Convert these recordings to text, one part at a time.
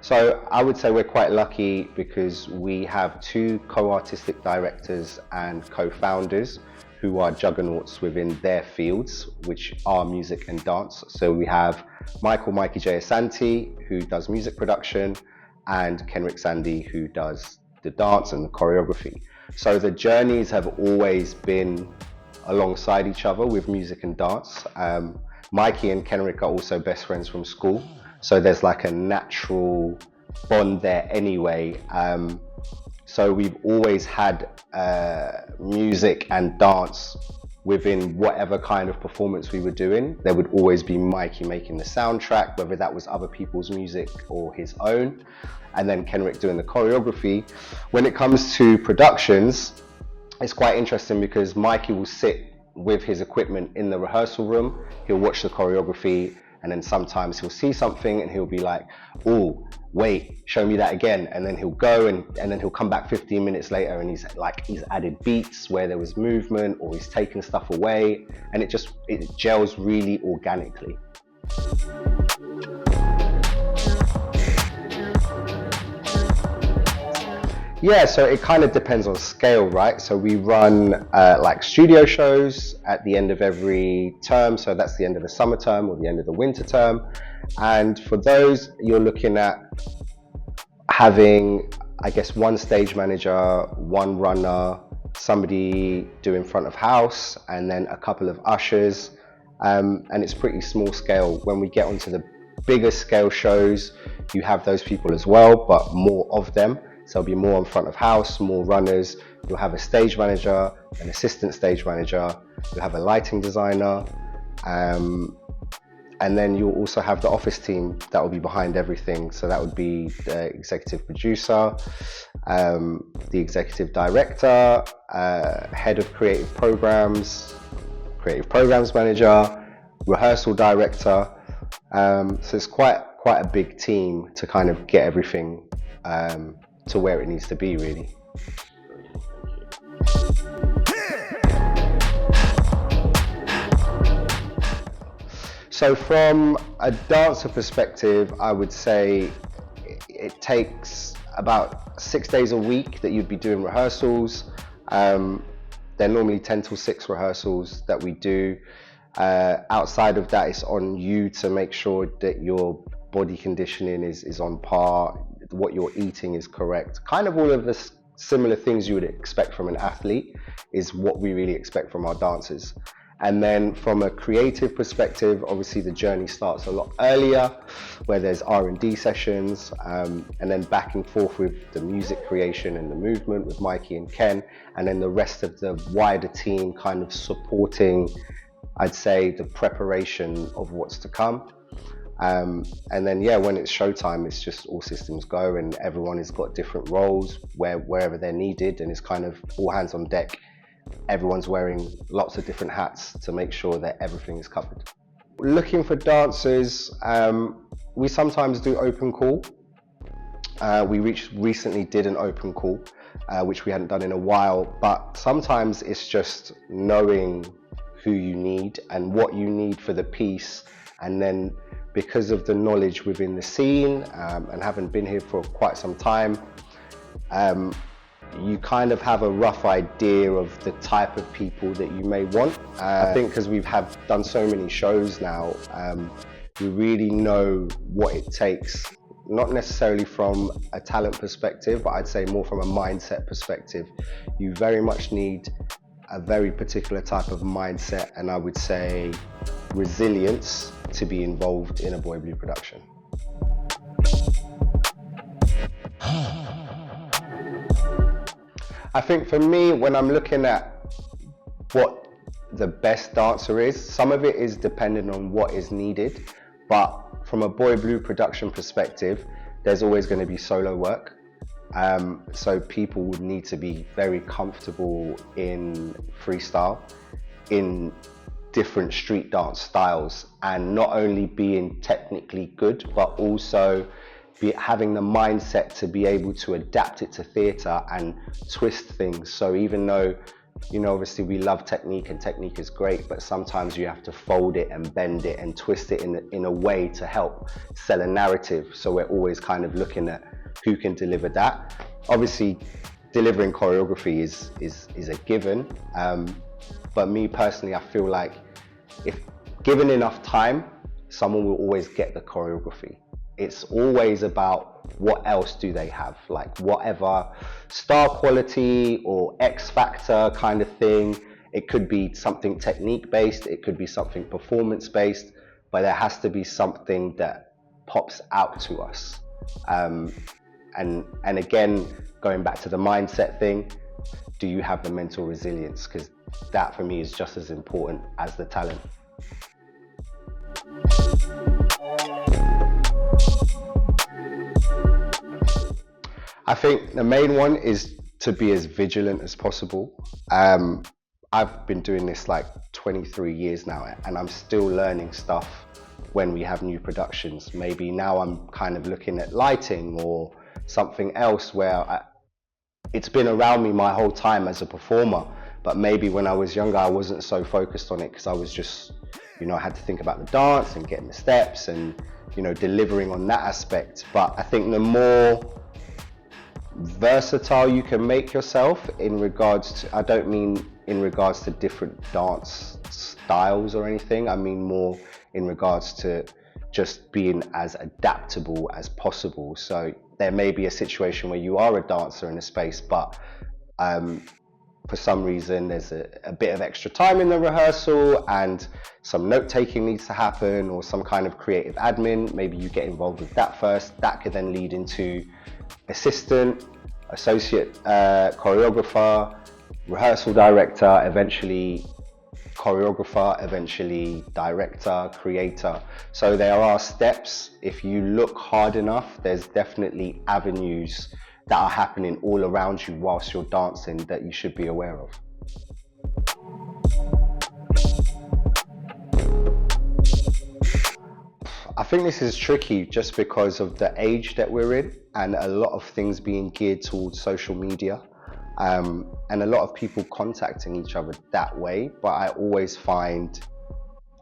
So I would say we're quite lucky because we have two co-artistic directors and co-founders who are juggernauts within their fields, which are music and dance. So we have Mikey J. Asante, who does music production, and Kenrick Sandy, who does the dance and the choreography. So the journeys have always been alongside each other with music and dance. Mikey and Kenrick are also best friends from school. So there's like a natural bond there anyway. So we've always had music and dance within whatever kind of performance we were doing. There would always be Mikey making the soundtrack, whether that was other people's music or his own, and then Kenrick doing the choreography. When it comes to productions, it's quite interesting because Mikey will sit with his equipment in the rehearsal room, he'll watch the choreography, and then sometimes he'll see something and he'll be like, oh, wait, show me that again. And then he'll go and then he'll come back 15 minutes later and he's added beats where there was movement, or he's taken stuff away, and it gels really organically. Yeah, so it kind of depends on scale, right? So we run like studio shows at the end of every term. So that's the end of the summer term or the end of the winter term. And for those, you're looking at having, I guess, one stage manager, one runner, somebody doing front of house, and then a couple of ushers. And it's pretty small scale. When we get onto the bigger scale shows, you have those people as well, but more of them. So there'll be more on front of house, more runners. You'll have a stage manager, an assistant stage manager, you'll have a lighting designer, and then you'll also have the office team that will be behind everything. So that would be the executive producer, the executive director, head of creative programs manager, rehearsal director. So it's quite a big team to kind of get everything to where it needs to be, really. So from a dancer perspective, I would say it takes about 6 days a week that you'd be doing rehearsals. They're normally 10 till 6 rehearsals that we do. Outside of that, it's on you to make sure that your body conditioning is on par, what you're eating is correct. Kind of all of the similar things you would expect from an athlete is what we really expect from our dancers. And then from a creative perspective, obviously the journey starts a lot earlier, where there's R&D sessions, and then back and forth with the music creation and the movement with Mikey and Ken, and then the rest of the wider team kind of supporting, I'd say, the preparation of what's to come. And then, yeah, when it's showtime, it's just all systems go, and everyone has got different roles wherever they're needed, and it's kind of all hands on deck. Everyone's wearing lots of different hats to make sure that everything is covered. Looking for dancers, we sometimes do open call. We recently did an open call, which we hadn't done in a while, but sometimes it's just knowing who you need and what you need for the piece, and then because of the knowledge within the scene and having been here for quite some time, you kind of have a rough idea of the type of people that you may want. I think because we've done so many shows now, we really know what it takes, not necessarily from a talent perspective, but I'd say more from a mindset perspective. You very much need a very particular type of mindset, and I would say resilience, to be involved in a Boy Blue production. I think for me, when I'm looking at what the best dancer is, some of it is dependent on what is needed, but from a Boy Blue production perspective, there's always going to be solo work. So people would need to be very comfortable in freestyle, in different street dance styles, and not only being technically good, but also having the mindset to be able to adapt it to theatre and twist things. So even though, you know, obviously we love technique and technique is great, but sometimes you have to fold it and bend it and twist it in a way to help sell a narrative. So we're always kind of looking at who can deliver that. Obviously, delivering choreography is a given, but me personally, I feel like if given enough time, someone will always get the choreography. It's always about what else do they have, like whatever star quality or X factor kind of thing. It could be something technique based, it could be something performance based, but there has to be something that pops out to us. And again, going back to the mindset thing, do you have the mental resilience? Because that for me is just as important as the talent. I think the main one is to be as vigilant as possible. I've been doing this like 23 years now, and I'm still learning stuff when we have new productions. Maybe now I'm kind of looking at lighting or something else where it's been around me my whole time as a performer, but maybe when I was younger I wasn't so focused on it because I was just, you know, I had to think about the dance and getting the steps and, you know, delivering on that aspect. But I think the more versatile you can make yourself in regards to, I don't mean in regards to different dance styles or anything, I mean more in regards to just being as adaptable as possible. So there may be a situation where you are a dancer in a space, but for some reason there's a bit of extra time in the rehearsal and some note taking needs to happen or some kind of creative admin. Maybe you get involved with that first. That could then lead into assistant, associate choreographer, rehearsal director, eventually choreographer, eventually director, creator. So there are steps. If you look hard enough, there's definitely avenues that are happening all around you whilst you're dancing that you should be aware of. I think this is tricky just because of the age that we're in and a lot of things being geared towards social media. And a lot of people contacting each other that way, but I always find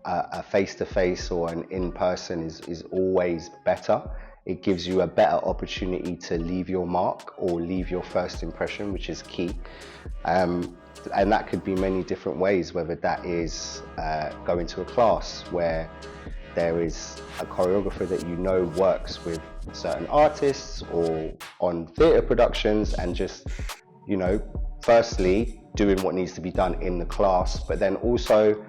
a face-to-face or an in-person is always better. It gives you a better opportunity to leave your mark or leave your first impression, which is key. And that could be many different ways, whether that is going to a class where there is a choreographer that you know works with certain artists or on theatre productions and just, you know, firstly doing what needs to be done in the class, but then also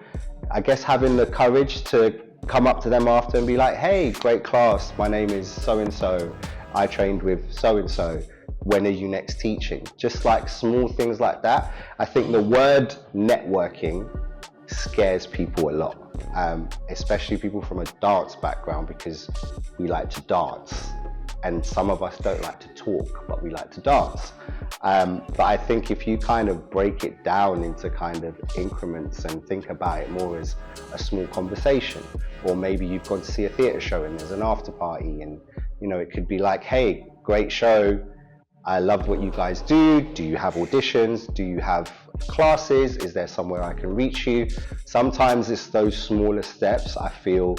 I guess having the courage to come up to them after and be like, hey, great class, my name is so-and-so, I trained with so-and-so, when are you next teaching? Just like small things like that. I think the word networking scares people a lot, especially people from a dance background, because we like to dance and some of us don't like to talk, but we like to dance. But I think if you kind of break it down into kind of increments and think about it more as a small conversation, or maybe you've gone to see a theatre show and there's an after party and, you know, it could be like, hey, great show, I love what you guys do. Do you have auditions? Do you have classes? Is there somewhere I can reach you? Sometimes it's those smaller steps I feel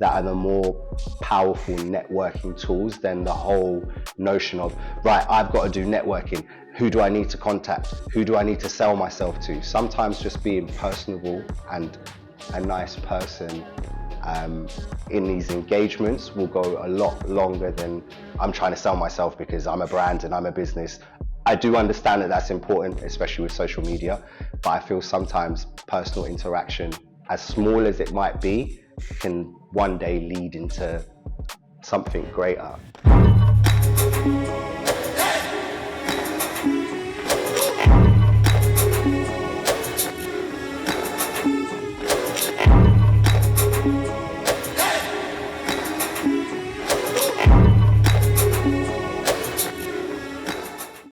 that are the more powerful networking tools than the whole notion of, right, I've got to do networking. Who do I need to contact? Who do I need to sell myself to? Sometimes just being personable and a nice person in these engagements will go a lot longer than I'm trying to sell myself because I'm a brand and I'm a business. I do understand that that's important, especially with social media, but I feel sometimes personal interaction, as small as it might be, can one day lead into something greater.